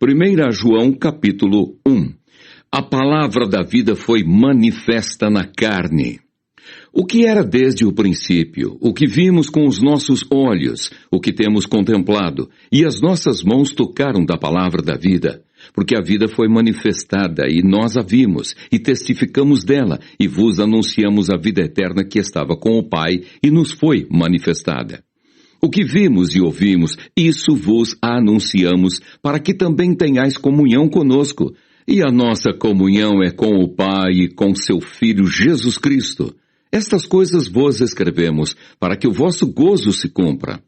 1 João capítulo 1. A palavra da vida foi manifesta na carne. O que era desde o princípio, o que vimos com os nossos olhos, o que temos contemplado, e as nossas mãos tocaram da palavra da vida, porque a vida foi manifestada e nós a vimos, e testificamos dela, e vos anunciamos a vida eterna que estava com o Pai e nos foi manifestada. O que vimos e ouvimos, isso vos anunciamos, para que também tenhais comunhão conosco. E a nossa comunhão é com o Pai e com seu Filho Jesus Cristo. Estas coisas vos escrevemos, para que o vosso gozo se cumpra.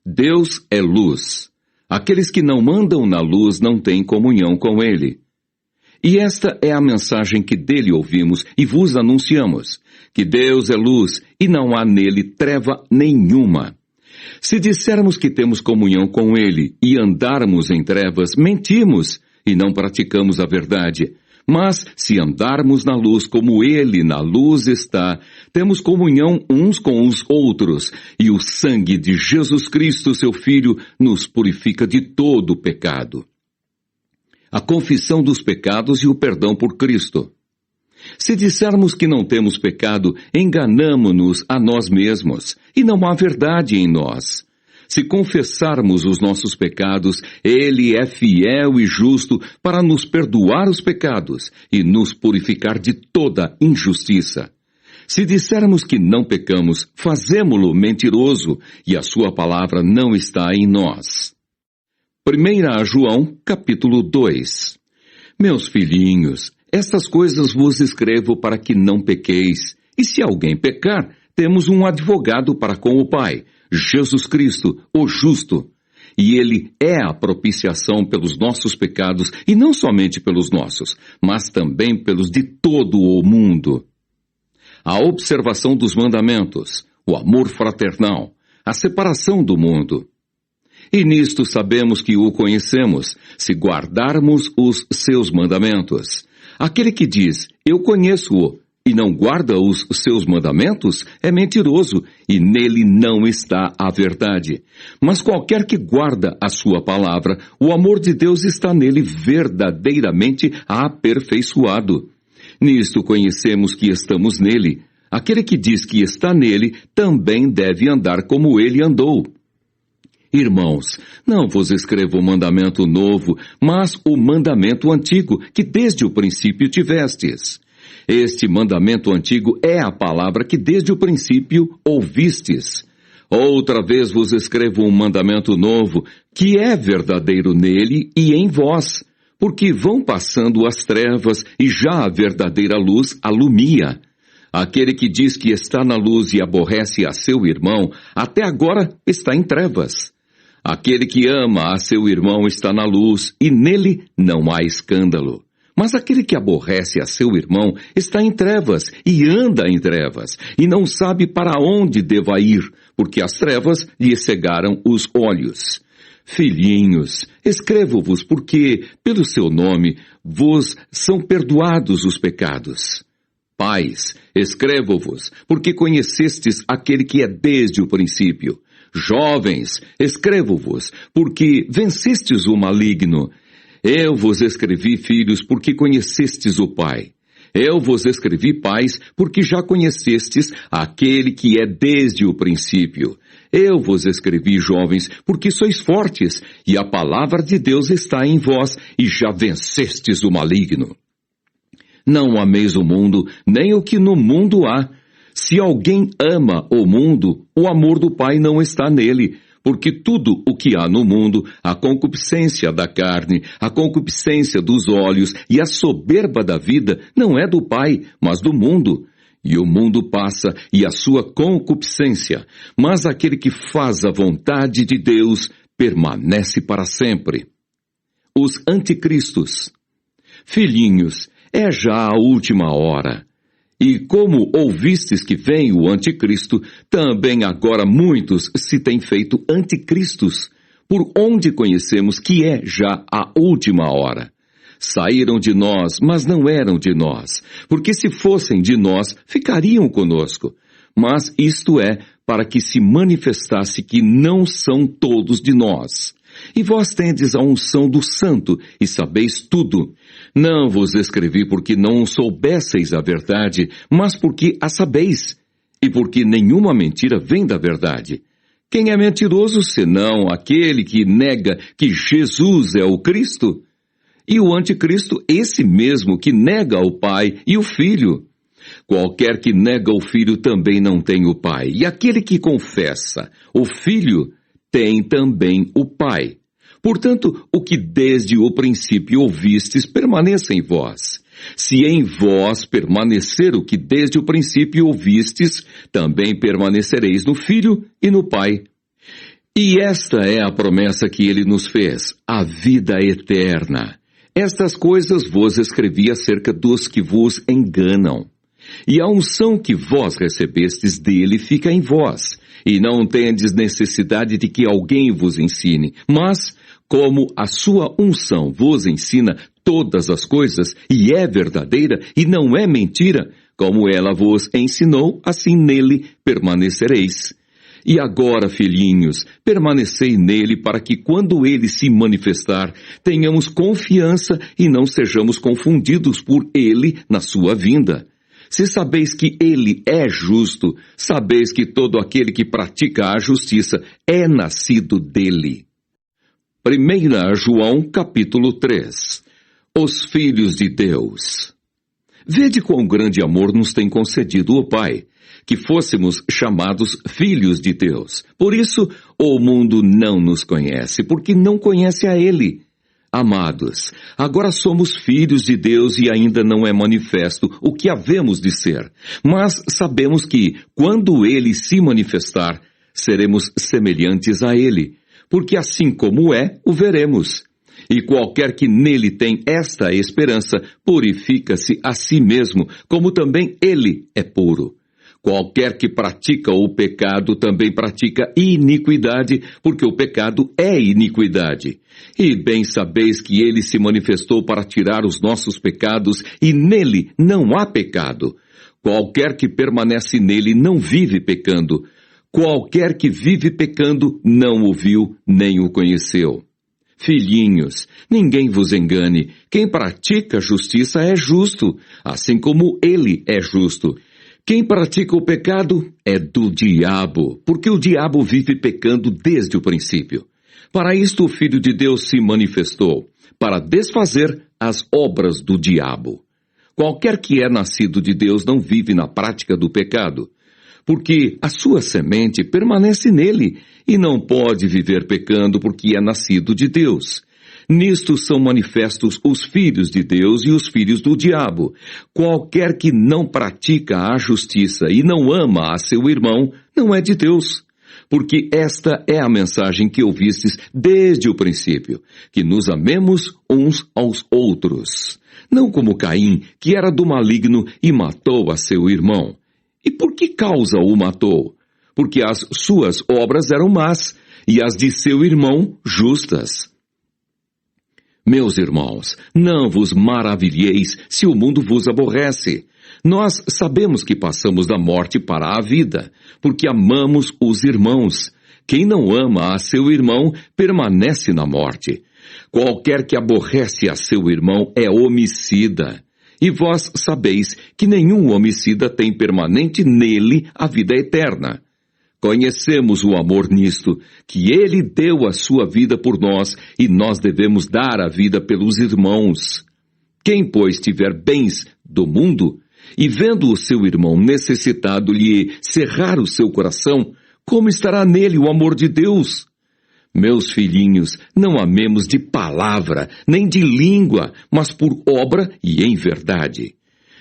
Deus é luz. Aqueles que não andam na luz não têm comunhão com Ele. E esta é a mensagem que dele ouvimos e vos anunciamos, que Deus é luz e não há nele treva nenhuma. Se dissermos que temos comunhão com Ele e andarmos em trevas, mentimos e não praticamos a verdade. Mas, se andarmos na luz como Ele na luz está, temos comunhão uns com os outros, e o sangue de Jesus Cristo, seu Filho, nos purifica de todo o pecado. A confissão dos pecados e o perdão por Cristo. Se dissermos que não temos pecado, enganamo-nos a nós mesmos, e não há verdade em nós. Se confessarmos os nossos pecados, Ele é fiel e justo para nos perdoar os pecados e nos purificar de toda injustiça. Se dissermos que não pecamos, fazemo-lo mentiroso e a sua palavra não está em nós. 1 João, capítulo 2. Meus filhinhos, estas coisas vos escrevo para que não pequeis. E se alguém pecar, temos um advogado para com o Pai, Jesus Cristo, o justo. E Ele é a propiciação pelos nossos pecados, e não somente pelos nossos, mas também pelos de todo o mundo. A observação dos mandamentos, o amor fraternal, a separação do mundo. E nisto sabemos que o conhecemos, se guardarmos os seus mandamentos. Aquele que diz, eu conheço-o, e não guarda os seus mandamentos, é mentiroso, e nele não está a verdade. Mas qualquer que guarda a sua palavra, o amor de Deus está nele verdadeiramente aperfeiçoado. Nisto conhecemos que estamos nele. Aquele que diz que está nele, também deve andar como ele andou. Irmãos, não vos escrevo o mandamento novo, mas o mandamento antigo, que desde o princípio tivestes. Este mandamento antigo é a palavra que desde o princípio ouvistes. Outra vez vos escrevo um mandamento novo, que é verdadeiro nele e em vós, porque vão passando as trevas e já a verdadeira luz alumia. Aquele que diz que está na luz e aborrece a seu irmão, até agora está em trevas. Aquele que ama a seu irmão está na luz, e nele não há escândalo. Mas aquele que aborrece a seu irmão está em trevas, e anda em trevas, e não sabe para onde deva ir, porque as trevas lhe cegaram os olhos. Filhinhos, escrevo-vos porque, pelo seu nome, vos são perdoados os pecados. Pais, escrevo-vos porque conhecestes aquele que é desde o princípio. Jovens, escrevo-vos, porque vencestes o maligno. Eu vos escrevi, filhos, porque conhecestes o Pai. Eu vos escrevi, pais, porque já conhecestes aquele que é desde o princípio. Eu vos escrevi, jovens, porque sois fortes, e a palavra de Deus está em vós, e já vencestes o maligno. Não ameis o mundo, nem o que no mundo há. Se alguém ama o mundo, o amor do Pai não está nele, porque tudo o que há no mundo, a concupiscência da carne, a concupiscência dos olhos e a soberba da vida, não é do Pai, mas do mundo. E o mundo passa e a sua concupiscência, mas aquele que faz a vontade de Deus permanece para sempre. Os anticristos. Filhinhos, é já a última hora. E como ouvistes que vem o anticristo, também agora muitos se têm feito anticristos, por onde conhecemos que é já a última hora. Saíram de nós, mas não eram de nós, porque se fossem de nós, ficariam conosco. Mas isto é para que se manifestasse que não são todos de nós. E vós tendes a unção do Santo, e sabeis tudo. Não vos escrevi porque não soubesseis a verdade, mas porque a sabeis, e porque nenhuma mentira vem da verdade. Quem é mentiroso senão aquele que nega que Jesus é o Cristo? E o anticristo, esse mesmo que nega o Pai e o Filho. Qualquer que nega o Filho também não tem o Pai, e aquele que confessa o Filho tem também o Pai. Portanto, o que desde o princípio ouvistes permaneça em vós. Se em vós permanecer o que desde o princípio ouvistes, também permanecereis no Filho e no Pai. E esta é a promessa que ele nos fez, a vida eterna. Estas coisas vos escrevi acerca dos que vos enganam. E a unção que vós recebestes dele fica em vós, e não tendes necessidade de que alguém vos ensine, mas, como a sua unção vos ensina todas as coisas, e é verdadeira, e não é mentira, como ela vos ensinou, assim nele permanecereis. E agora, filhinhos, permanecei nele para que quando ele se manifestar, tenhamos confiança e não sejamos confundidos por ele na sua vinda. Se sabeis que ele é justo, sabeis que todo aquele que pratica a justiça é nascido dele. 1 João capítulo 3. Os filhos de Deus. Vede quão grande amor nos tem concedido o Pai, que fôssemos chamados filhos de Deus. Por isso, o mundo não nos conhece, porque não conhece a Ele. Amados, agora somos filhos de Deus e ainda não é manifesto o que havemos de ser. Mas sabemos que, quando Ele se manifestar, seremos semelhantes a Ele, porque assim como é, o veremos. E qualquer que nele tem esta esperança, purifica-se a si mesmo, como também ele é puro. Qualquer que pratica o pecado também pratica iniquidade, porque o pecado é iniquidade. E bem sabeis que ele se manifestou para tirar os nossos pecados, e nele não há pecado. Qualquer que permanece nele não vive pecando. Qualquer que vive pecando não o viu nem o conheceu. Filhinhos, ninguém vos engane. Quem pratica justiça é justo, assim como ele é justo. Quem pratica o pecado é do diabo, porque o diabo vive pecando desde o princípio. Para isto o Filho de Deus se manifestou, para desfazer as obras do diabo. Qualquer que é nascido de Deus não vive na prática do pecado, porque a sua semente permanece nele, e não pode viver pecando porque é nascido de Deus. Nisto são manifestos os filhos de Deus e os filhos do diabo. Qualquer que não pratica a justiça e não ama a seu irmão, não é de Deus. Porque esta é a mensagem que ouvistes desde o princípio, que nos amemos uns aos outros. Não como Caim, que era do maligno e matou a seu irmão. E por que causa o matou? Porque as suas obras eram más, e as de seu irmão justas. Meus irmãos, não vos maravilheis se o mundo vos aborrece. Nós sabemos que passamos da morte para a vida, porque amamos os irmãos. Quem não ama a seu irmão permanece na morte. Qualquer que aborrece a seu irmão é homicida. E vós sabeis que nenhum homicida tem permanente nele a vida eterna. Conhecemos o amor nisto, que ele deu a sua vida por nós, e nós devemos dar a vida pelos irmãos. Quem, pois, tiver bens do mundo, e vendo o seu irmão necessitado lhe cerrar o seu coração, como estará nele o amor de Deus? Meus filhinhos, não amemos de palavra, nem de língua, mas por obra e em verdade.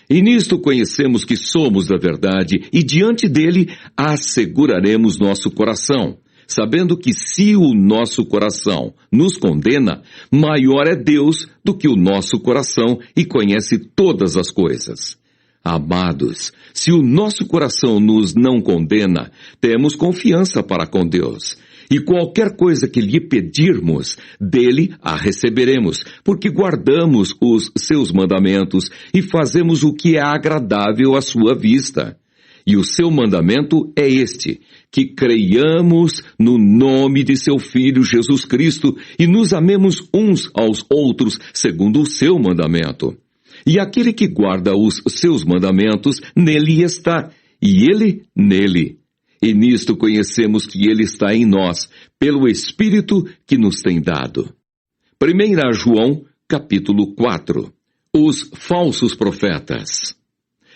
E nisto conhecemos que somos da verdade, e diante dele asseguraremos nosso coração, sabendo que se o nosso coração nos condena, maior é Deus do que o nosso coração e conhece todas as coisas. Amados, se o nosso coração nos não condena, temos confiança para com Deus. E qualquer coisa que lhe pedirmos, dele a receberemos, porque guardamos os seus mandamentos e fazemos o que é agradável à sua vista. E o seu mandamento é este, que creiamos no nome de seu Filho Jesus Cristo e nos amemos uns aos outros segundo o seu mandamento. E aquele que guarda os seus mandamentos, nele está, e ele nele. E nisto conhecemos que ele está em nós, pelo Espírito que nos tem dado. 1 João, capítulo 4. Os falsos profetas.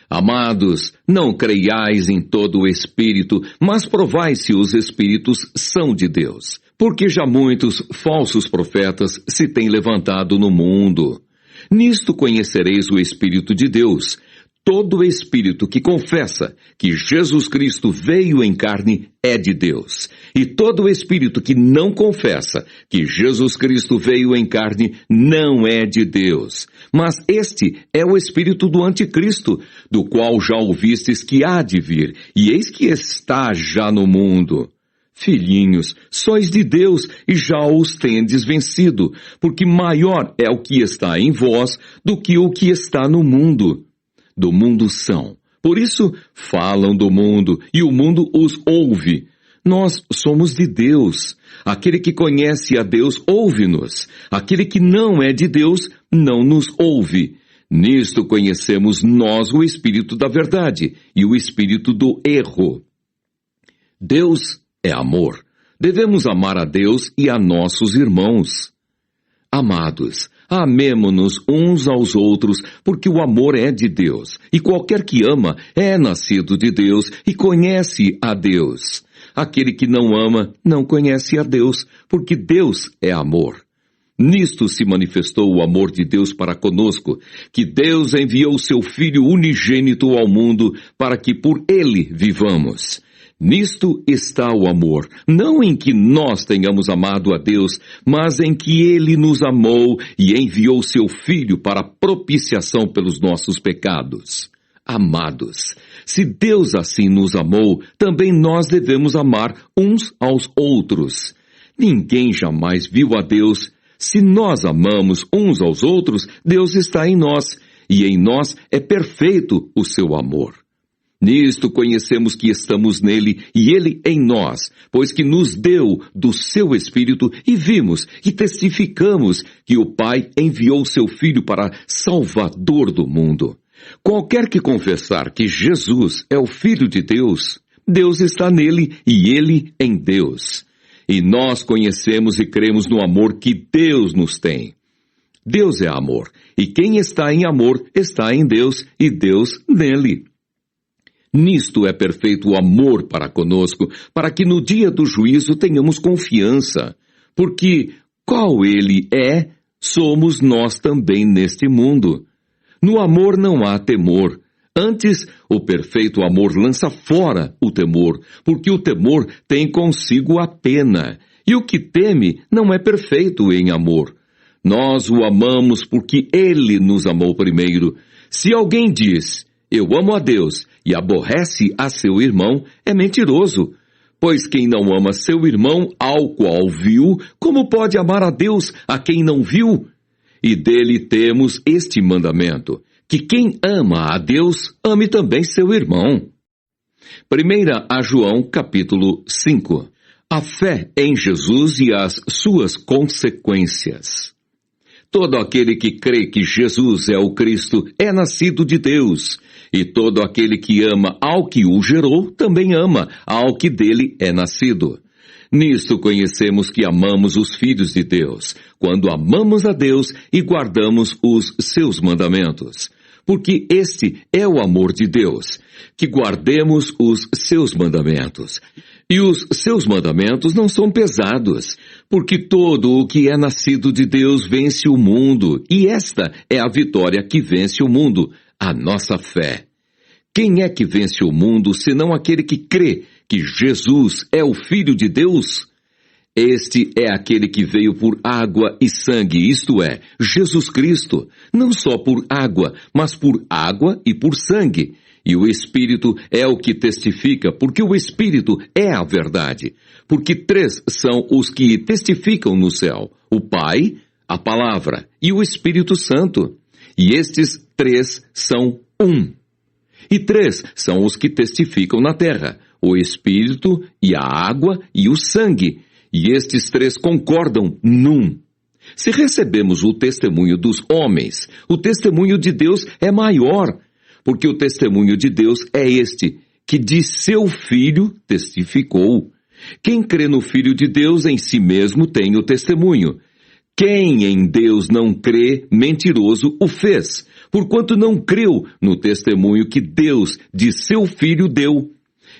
Amados, não creiais em todo o Espírito, mas provai se os Espíritos são de Deus. Porque já muitos falsos profetas se têm levantado no mundo. Nisto conhecereis o Espírito de Deus. Todo espírito que confessa que Jesus Cristo veio em carne é de Deus. E todo espírito que não confessa que Jesus Cristo veio em carne não é de Deus. Mas este é o espírito do anticristo, do qual já ouvistes que há de vir, e eis que está já no mundo. Filhinhos, sois de Deus e já os tendes vencido, porque maior é o que está em vós do que o que está no mundo. Do mundo são. Por isso, falam do mundo, e o mundo os ouve. Nós somos de Deus. Aquele que conhece a Deus, ouve-nos. Aquele que não é de Deus, não nos ouve. Nisto conhecemos nós o espírito da verdade e o espírito do erro. Deus é amor. Devemos amar a Deus e a nossos irmãos. Amados, amemo-nos uns aos outros, porque o amor é de Deus, e qualquer que ama é nascido de Deus e conhece a Deus. Aquele que não ama não conhece a Deus, porque Deus é amor. Nisto se manifestou o amor de Deus para conosco, que Deus enviou seu Filho unigênito ao mundo para que por ele vivamos. Nisto está o amor, não em que nós tenhamos amado a Deus, mas em que Ele nos amou e enviou seu Filho para propiciação pelos nossos pecados. Amados, se Deus assim nos amou, também nós devemos amar uns aos outros. Ninguém jamais viu a Deus. Se nós amamos uns aos outros, Deus está em nós, e em nós é perfeito o seu amor. Nisto conhecemos que estamos nele e ele em nós, pois que nos deu do seu Espírito e vimos e testificamos que o Pai enviou seu Filho para Salvador do mundo. Qualquer que confessar que Jesus é o Filho de Deus, Deus está nele e ele em Deus. E nós conhecemos e cremos no amor que Deus nos tem. Deus é amor, e quem está em amor está em Deus e Deus nele. Nisto é perfeito o amor para conosco, para que no dia do juízo tenhamos confiança. Porque qual ele é, somos nós também neste mundo. No amor não há temor. Antes, o perfeito amor lança fora o temor, porque o temor tem consigo a pena. E o que teme não é perfeito em amor. Nós o amamos porque ele nos amou primeiro. Se alguém diz, eu amo a Deus, e aborrece a seu irmão, é mentiroso. Pois quem não ama seu irmão, ao qual viu, como pode amar a Deus, a quem não viu? E dele temos este mandamento, que quem ama a Deus, ame também seu irmão. 1 João, capítulo 5. A fé em Jesus e as suas consequências. Todo aquele que crê que Jesus é o Cristo é nascido de Deus, e todo aquele que ama ao que o gerou também ama ao que dele é nascido. Nisto conhecemos que amamos os filhos de Deus, quando amamos a Deus e guardamos os seus mandamentos. Porque este é o amor de Deus, que guardemos os seus mandamentos. E os seus mandamentos não são pesados, porque todo o que é nascido de Deus vence o mundo, e esta é a vitória que vence o mundo, a nossa fé. Quem é que vence o mundo, senão aquele que crê que Jesus é o Filho de Deus? Este é aquele que veio por água e sangue, isto é, Jesus Cristo, não só por água, mas por água e por sangue. E o Espírito é o que testifica, porque o Espírito é a verdade. Porque 3 são os que testificam no céu: o Pai, a Palavra e o Espírito Santo. E estes 3 são um. E 3 são os que testificam na terra: o Espírito, e a água, e o sangue. E estes 3 concordam num. Se recebemos o testemunho dos homens, o testemunho de Deus é maior, porque o testemunho de Deus é este, que de seu Filho testificou. Quem crê no Filho de Deus em si mesmo tem o testemunho. Quem em Deus não crê, mentiroso o fez, porquanto não creu no testemunho que Deus de seu Filho deu.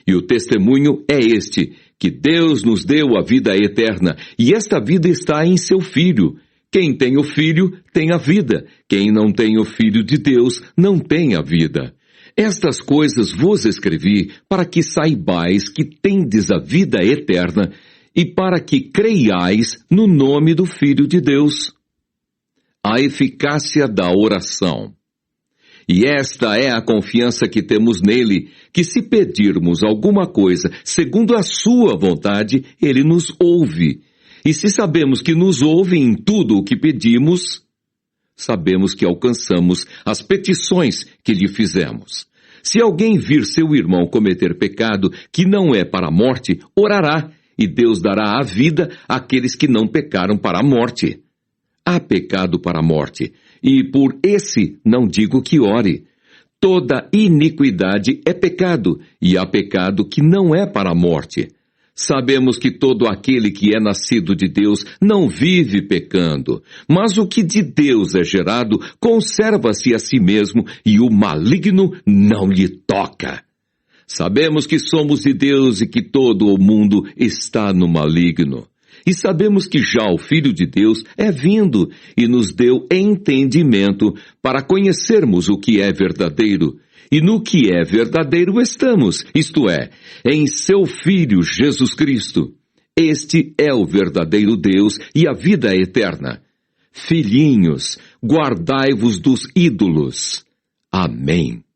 E o testemunho é este, que Deus nos deu a vida eterna, e esta vida está em seu Filho. Quem tem o Filho tem a vida. Quem não tem o Filho de Deus não tem a vida. Estas coisas vos escrevi para que saibais que tendes a vida eterna e para que creiais no nome do Filho de Deus. A eficácia da oração. E esta é a confiança que temos nele, que se pedirmos alguma coisa segundo a sua vontade, ele nos ouve. E se sabemos que nos ouve em tudo o que pedimos, sabemos que alcançamos as petições que lhe fizemos. Se alguém vir seu irmão cometer pecado que não é para a morte, orará, e Deus dará a vida àqueles que não pecaram para a morte. Há pecado para a morte, e por esse não digo que ore. Toda iniquidade é pecado, e há pecado que não é para a morte. Sabemos que todo aquele que é nascido de Deus não vive pecando, mas o que de Deus é gerado conserva-se a si mesmo e o maligno não lhe toca. Sabemos que somos de Deus e que todo o mundo está no maligno. E sabemos que já o Filho de Deus é vindo e nos deu entendimento para conhecermos o que é verdadeiro. E no que é verdadeiro estamos, isto é, em seu Filho Jesus Cristo. Este é o verdadeiro Deus e a vida eterna. Filhinhos, guardai-vos dos ídolos. Amém.